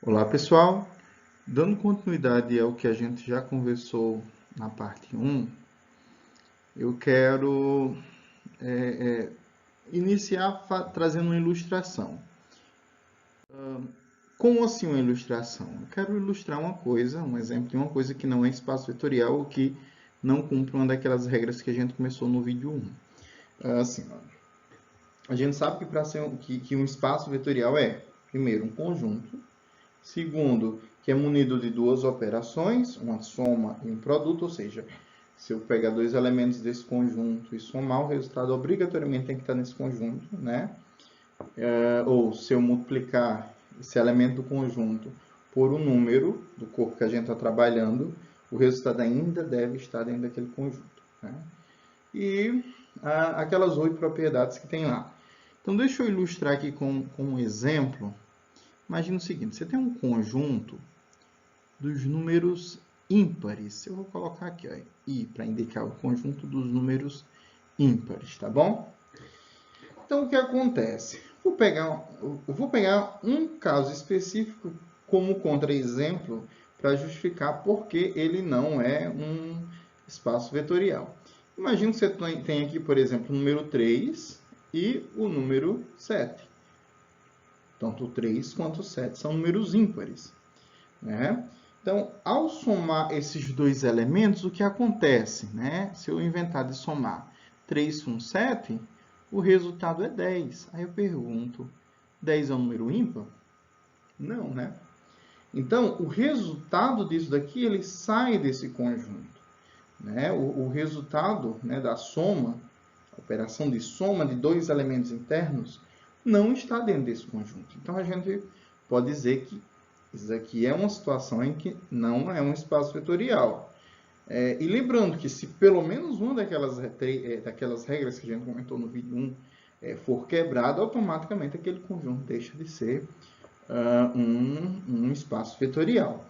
Olá, pessoal. Dando continuidade ao que a gente já conversou na parte 1, eu quero iniciar trazendo uma ilustração. Como assim uma ilustração? Eu quero ilustrar uma coisa, um exemplo de uma coisa que não é espaço vetorial ou que não cumpre uma daquelas regras que a gente começou no vídeo 1. Assim, a gente sabe que para ser que um espaço vetorial é, primeiro, um conjunto. Segundo, que é munido de duas operações, uma soma e um produto, ou seja, se eu pegar dois elementos desse conjunto e somar, o resultado obrigatoriamente tem que estar nesse conjunto, né? Ou se eu multiplicar esse elemento do conjunto por um número do corpo que a gente está trabalhando, o resultado ainda deve estar dentro daquele conjunto, né? E aquelas 8 propriedades que tem lá. Então, deixa eu ilustrar aqui com um exemplo. Imagina o seguinte, você tem um conjunto dos números ímpares. Eu vou colocar aqui, ó, I, para indicar o conjunto dos números ímpares, tá bom? Então, o que acontece? Vou pegar um caso específico como contra-exemplo para justificar por que ele não é um espaço vetorial. Imagina que você tem aqui, por exemplo, o número 3 e o número 7. Tanto o 3 quanto o 7 são números ímpares, né? Então, ao somar esses dois elementos, o que acontece, né? Se eu inventar de somar 3 com 7, o resultado é 10. Aí eu pergunto, 10 é um número ímpar? Não, né? Então, o resultado disso daqui, ele sai desse conjunto, né? O resultado, né, da soma, a operação de soma de dois elementos internos, não está dentro desse conjunto. Então, a gente pode dizer que isso aqui é uma situação em que não é um espaço vetorial. E lembrando que se pelo menos uma daquelas regras que a gente comentou no vídeo 1 for quebrada, automaticamente aquele conjunto deixa de ser um espaço vetorial.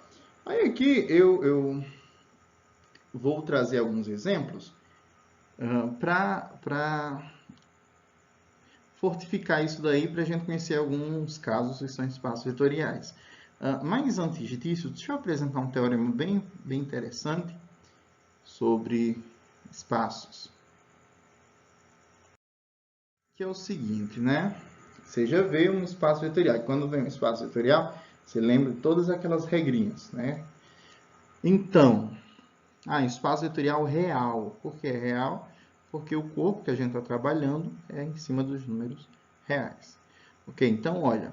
Aí aqui eu vou trazer alguns exemplos para fortificar isso daí, para a gente conhecer alguns casos que são espaços vetoriais. Mas antes disso, deixa eu apresentar um teorema bem interessante sobre espaços, que é o seguinte, né? Você já vê um espaço vetorial. E quando vem um espaço vetorial, você lembra de todas aquelas regrinhas, né? Então, espaço vetorial real. Por que é real? Porque o corpo que a gente está trabalhando é em cima dos números reais. Ok? Então, olha.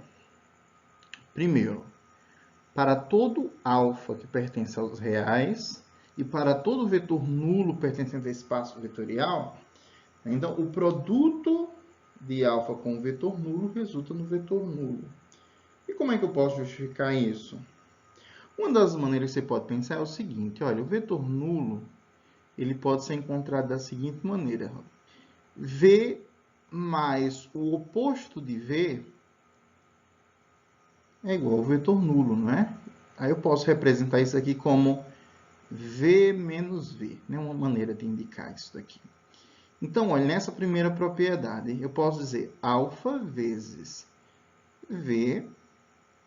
Primeiro, para todo alfa que pertence aos reais e para todo vetor nulo pertencente a espaço vetorial, então o produto de alfa com o vetor nulo resulta no vetor nulo. E como é que eu posso justificar isso? Uma das maneiras que você pode pensar é o seguinte, olha, o vetor nulo ele pode ser encontrado da seguinte maneira. V mais o oposto de V é igual ao vetor nulo, não é? Aí eu posso representar isso aqui como V menos V, né? Uma maneira de indicar isso daqui. Então, olha, nessa primeira propriedade, eu posso dizer alfa vezes V,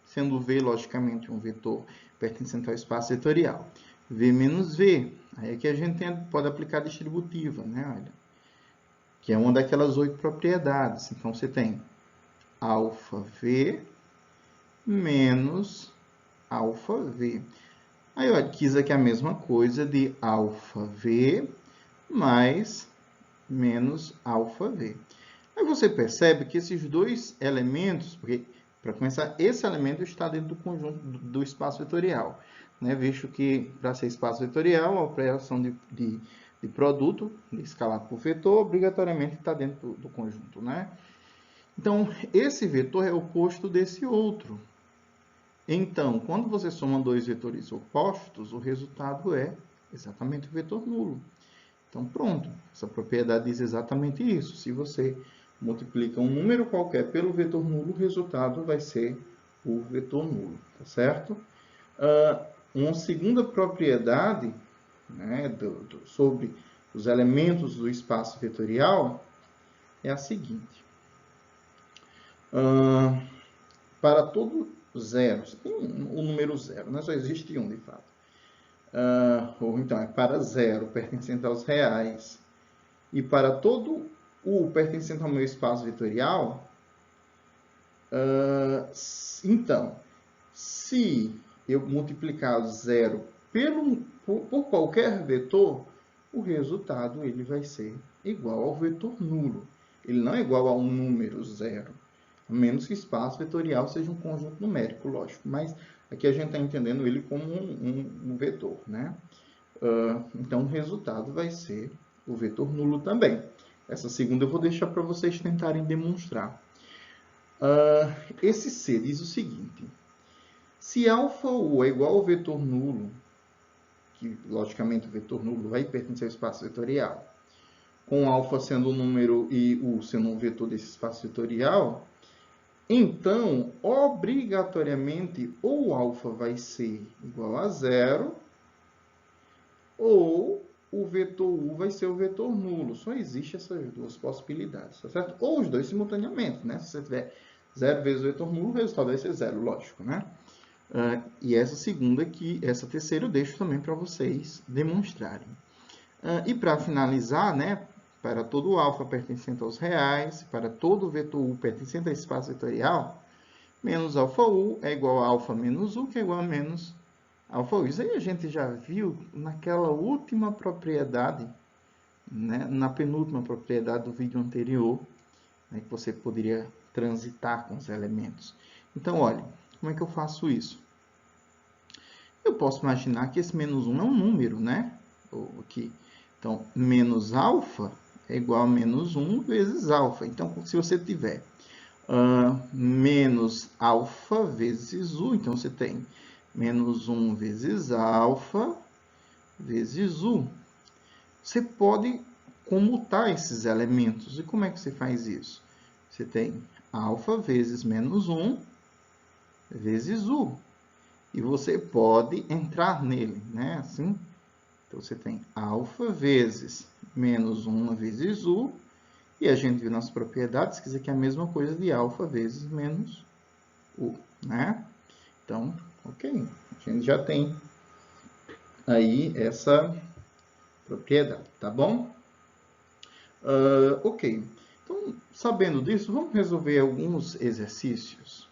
sendo V, logicamente, um vetor pertencente ao espaço vetorial. V menos V, aí aqui a gente pode aplicar a distributiva, né? Olha, que é uma daquelas 8 propriedades. Então, você tem alfa V menos alfa V. Aí, olha, quis aqui a mesma coisa de alfa V mais menos alfa V. Aí você percebe que esses dois elementos, porque, para começar, esse elemento está dentro do conjunto do espaço vetorial, né? Visto que, para ser espaço vetorial, a operação de produto, de escalar por vetor, obrigatoriamente está dentro do conjunto, né? Então, esse vetor é oposto desse outro. Então, quando você soma dois vetores opostos, o resultado é exatamente o vetor nulo. Então, pronto. Essa propriedade diz exatamente isso. Se você multiplica um número qualquer pelo vetor nulo, o resultado vai ser o vetor nulo, tá certo? Uma segunda propriedade, né, sobre os elementos do espaço vetorial é a seguinte. Para todo zero. Você tem o número zero, né? Só existe um, de fato. Ou então é para zero, pertencente aos reais. E para todo o pertencente ao meu espaço vetorial, então, se eu multiplicar zero por qualquer vetor, o resultado ele vai ser igual ao vetor nulo. Ele não é igual a um número zero, a menos que espaço vetorial seja um conjunto numérico, lógico. Mas aqui a gente está entendendo ele como um vetor, né? Então, o resultado vai ser o vetor nulo também. Essa segunda eu vou deixar para vocês tentarem demonstrar. Esse C diz o seguinte: se αU é igual ao vetor nulo, que logicamente o vetor nulo vai pertencer ao espaço vetorial, com α sendo um número e U sendo um vetor desse espaço vetorial, então, obrigatoriamente, ou α vai ser igual a zero, ou o vetor U vai ser o vetor nulo. Só existem essas duas possibilidades, tá certo? Ou os dois simultaneamente, né? Se você tiver zero vezes o vetor nulo, o resultado vai ser zero, lógico, né? E essa segunda aqui, essa terceira eu deixo também para vocês demonstrarem. E para finalizar, né, para todo α pertencente aos reais, para todo vetor U pertencente ao espaço vetorial, menos αU é igual a α menos U, que é igual a menos αU. Isso aí a gente já viu naquela última propriedade, né, na penúltima propriedade do vídeo anterior, né, que você poderia transitar com os elementos. Então, olha, como é que eu faço isso? Eu posso imaginar que esse menos 1 é um número, né? Aqui. Então, menos α é igual a menos 1 vezes α. Então, se você tiver menos α vezes U, então você tem menos 1 vezes α vezes U. Você pode comutar esses elementos. E como é que você faz isso? Você tem α vezes menos 1 vezes U. E você pode entrar nele, né? Assim, então, você tem α vezes menos 1 vezes U. E a gente viu nas propriedades que isso aqui é a mesma coisa de α vezes menos U, né? Então, ok. A gente já tem aí essa propriedade, tá bom? Ok. Então, sabendo disso, vamos resolver alguns exercícios.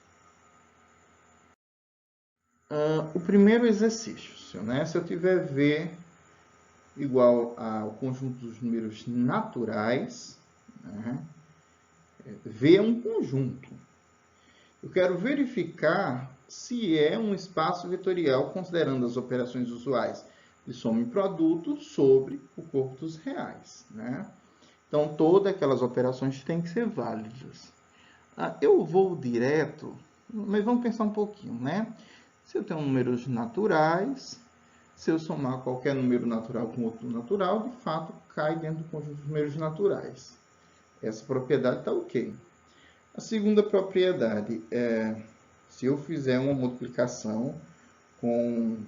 O primeiro exercício, né? Se eu tiver V igual ao conjunto dos números naturais, né? V é um conjunto. Eu quero verificar se é um espaço vetorial considerando as operações usuais de soma e produto sobre o corpo dos reais, né? Então, todas aquelas operações têm que ser válidas. Eu vou direto, mas vamos pensar um pouquinho, né? Se eu tenho números naturais, se eu somar qualquer número natural com outro natural, de fato, cai dentro do conjunto dos números naturais. Essa propriedade está ok. A segunda propriedade é, se eu fizer uma multiplicação com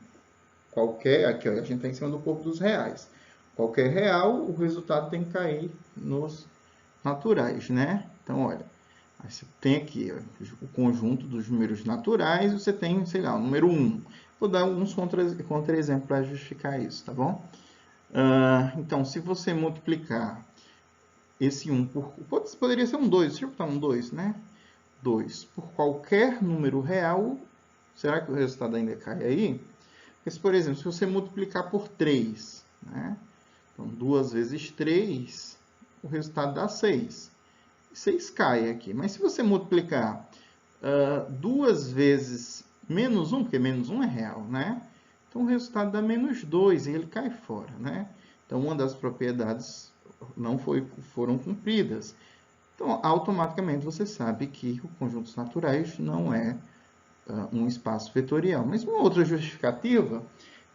qualquer, aqui ó, a gente está em cima do corpo dos reais. Qualquer real, o resultado tem que cair nos naturais, né? Então, olha, você tem aqui ó, o conjunto dos números naturais, você tem, sei lá, o número 1. Vou dar alguns contra-exemplos para justificar isso, tá bom? Então, se você multiplicar esse 1 por... Poderia ser um 2, deixa eu botar um 2, né? 2 por qualquer número real, será que o resultado ainda cai aí? Porque, por exemplo, se você multiplicar por 3, né? Então, 2 vezes 3, o resultado dá 6. 6 cai aqui. Mas se você multiplicar 2 vezes menos 1, porque menos 1 é real, né? Então, o resultado dá menos 2 e ele cai fora, né? Então, uma das propriedades não foram cumpridas. Então, automaticamente você sabe que o conjuntos naturais não é um espaço vetorial. Mas uma outra justificativa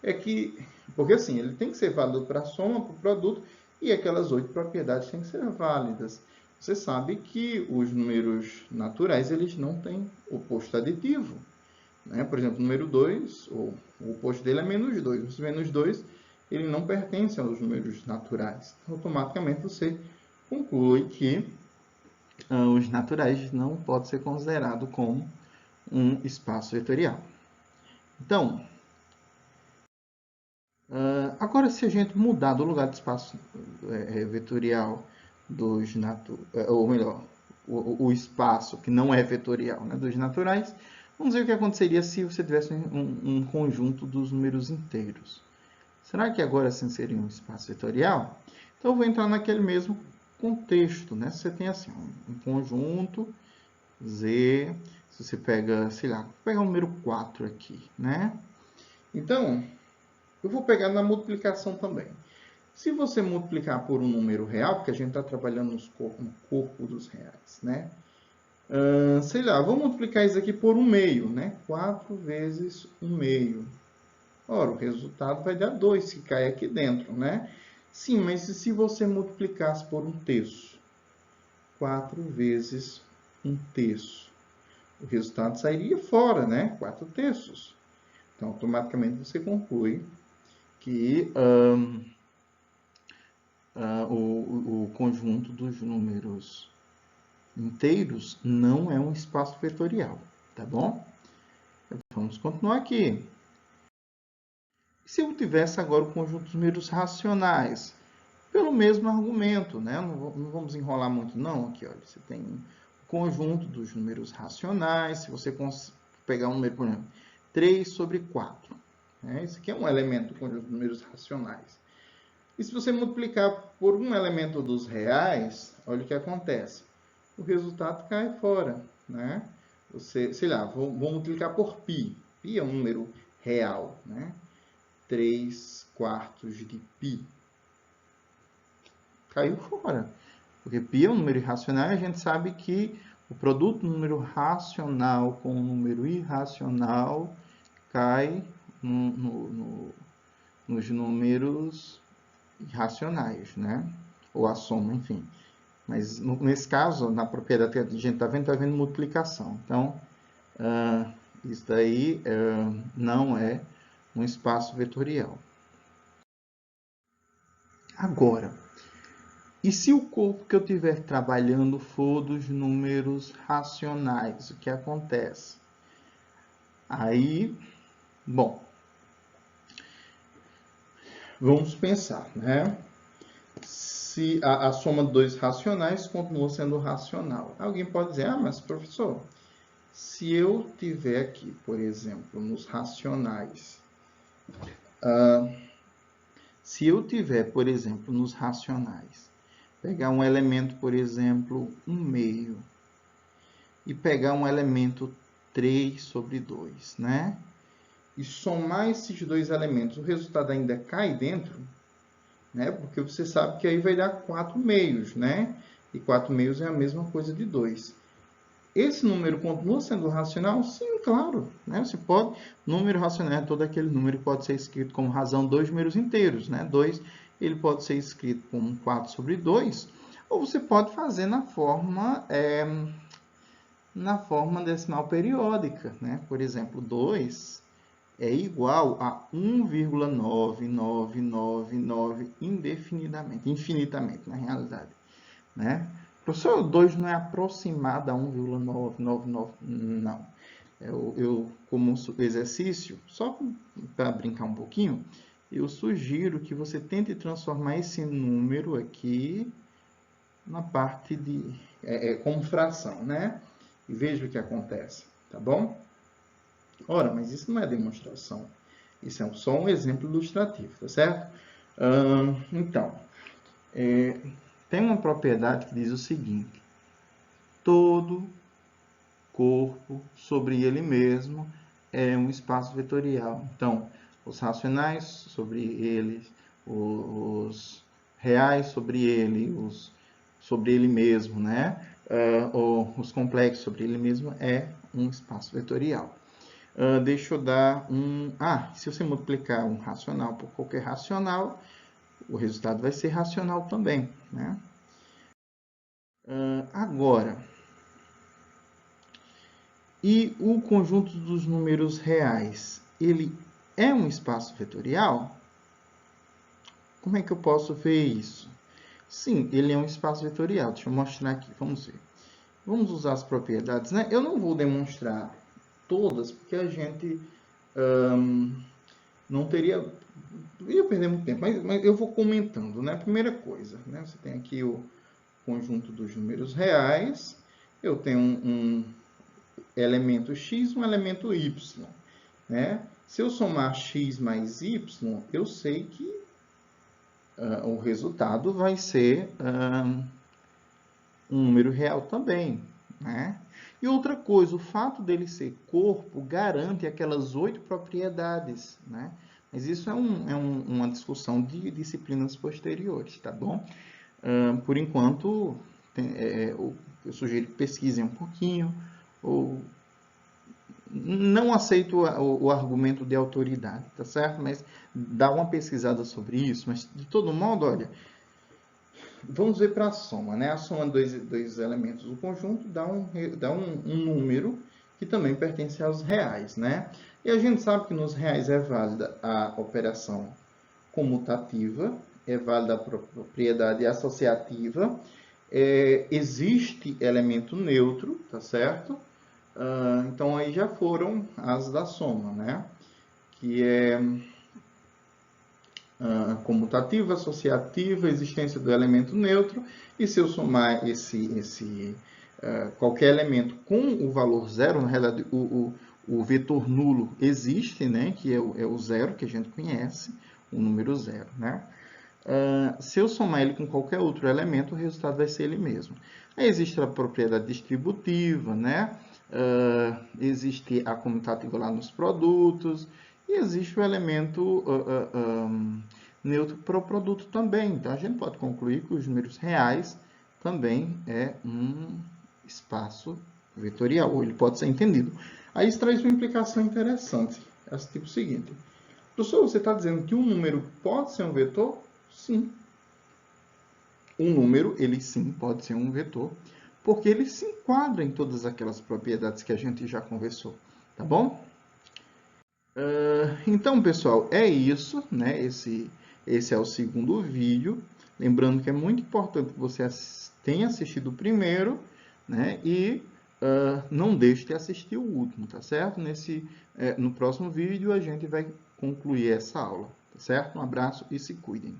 é que, porque assim, ele tem que ser válido para a soma, para o produto, e aquelas 8 propriedades têm que ser válidas. Você sabe que os números naturais, eles não têm oposto aditivo. Né? Por exemplo, o número 2, o oposto dele é menos 2. Mas menos 2, ele não pertence aos números naturais. Automaticamente você conclui que os naturais não podem ser considerados como um espaço vetorial. Então, agora se a gente mudar do lugar de espaço vetorial ou melhor, o espaço que não é vetorial, né, dos naturais, vamos ver o que aconteceria se você tivesse um conjunto dos números inteiros. Será que agora sim seria um espaço vetorial? Então, eu vou entrar naquele mesmo contexto, né? Você tem assim, um conjunto Z, se você pega, sei lá, vou pegar o número 4 aqui, né? Então, eu vou pegar na multiplicação também. Se você multiplicar por um número real, porque a gente está trabalhando no corpo dos reais, né? Sei lá, vou multiplicar isso aqui por 1/2, né? 4 vezes 1/2. Ora, o resultado vai dar 2, que cai aqui dentro, né? Sim, mas se você multiplicasse por 1/3? 4 vezes 1/3. O resultado sairia fora, né? 4/3. Então, automaticamente você conclui que o conjunto dos números inteiros não é um espaço vetorial, tá bom? Vamos continuar aqui. Se eu tivesse agora o conjunto dos números racionais, pelo mesmo argumento, né? Não vamos enrolar muito não, aqui, olha, você tem o conjunto dos números racionais, se você pegar um número, por exemplo, 3/4, né? Esse aqui é um elemento do conjunto dos números racionais. E se você multiplicar por um elemento dos reais, olha o que acontece. O resultado cai fora, né? Você, sei lá, vou multiplicar por π. Π é um número real, né? 3/4 de π. Caiu fora. Porque π é um número irracional e a gente sabe que o produto do número racional com o número irracional cai nos números irracionais, né? Ou a soma, enfim. Mas nesse caso, na propriedade que a gente está vendo multiplicação. Então, isso daí não é um espaço vetorial. Agora, e se o corpo que eu estiver trabalhando for dos números racionais, o que acontece? Aí, bom, vamos pensar, né? Se a soma de dois racionais continua sendo racional. Alguém pode dizer, mas professor, se eu tiver aqui, por exemplo, nos racionais, se eu tiver, por exemplo, nos racionais, pegar um elemento, por exemplo, 1/2, e pegar um elemento 3/2, né? E somar esses dois elementos, o resultado ainda cai dentro, né? Porque você sabe que aí vai dar 4/2, né? E 4/2 é a mesma coisa de 2. Esse número continua sendo racional? Sim, claro. Né? Você pode, número racional é todo aquele número que pode ser escrito como razão dois números inteiros. Né? 2 ele pode ser escrito como 4/2, ou você pode fazer na forma decimal periódica. Né? Por exemplo, 2 é igual a 1,9999 infinitamente, na realidade. Né? Professor, 2 não é aproximado a 1,999? Não. Eu, como exercício, só para brincar um pouquinho, eu sugiro que você tente transformar esse número aqui na parte de como fração, né? E veja o que acontece, tá bom? Ora, mas isso não é demonstração. Isso é só um exemplo ilustrativo, tá certo? Então, tem uma propriedade que diz o seguinte: todo corpo sobre ele mesmo é um espaço vetorial. Então, os racionais sobre eles, os reais sobre ele mesmo, né? Ou os complexos sobre ele mesmo é um espaço vetorial. Deixa eu dar se você multiplicar um racional por qualquer racional, o resultado vai ser racional também, né? Agora, e o conjunto dos números reais, ele é um espaço vetorial? Como é que eu posso ver isso? Sim, ele é um espaço vetorial. Deixa eu mostrar aqui, vamos ver. Vamos usar as propriedades, né? Eu não vou demonstrar todas, porque a gente não teria... ia perder muito tempo, mas eu vou comentando, né? Primeira coisa, né? Você tem aqui o conjunto dos números reais, eu tenho um elemento x, um elemento y, né? Se eu somar x mais y, eu sei que o resultado vai ser um número real também, né? E outra coisa, o fato dele ser corpo garante aquelas 8 propriedades, né? Mas isso é uma discussão de disciplinas posteriores, tá bom? Por enquanto, eu sugiro que pesquisem um pouquinho, ou não aceito o argumento de autoridade, tá certo? Mas dá uma pesquisada sobre isso, mas de todo modo, olha, vamos ver para a soma, né? A soma de dois elementos do conjunto dá um número que também pertence aos reais, né? E a gente sabe que nos reais é válida a operação comutativa, é válida a propriedade associativa, existe elemento neutro, tá certo? Então, aí já foram as da soma, né? Que é comutativa, associativa, existência do elemento neutro, e se eu somar qualquer elemento com o valor zero, na realidade, o vetor nulo existe, né? Que é o zero, que a gente conhece, o número zero, né? Se eu somar ele com qualquer outro elemento, o resultado vai ser ele mesmo. Aí existe a propriedade distributiva, né? Existe a comutativa lá nos produtos, e existe o elemento neutro para o produto também. Então, a gente pode concluir que os números reais também é um espaço vetorial, ou ele pode ser entendido. Aí isso traz uma implicação interessante. É tipo o seguinte. Professor, você está dizendo que um número pode ser um vetor? Sim. Um número, ele sim pode ser um vetor, porque ele se enquadra em todas aquelas propriedades que a gente já conversou, tá bom? Então, pessoal, é isso, né? Esse é o segundo vídeo. Lembrando que é muito importante que você tenha assistido o primeiro, né? E não deixe de assistir o último, tá certo? No próximo vídeo, a gente vai concluir essa aula, tá certo? Um abraço e se cuidem.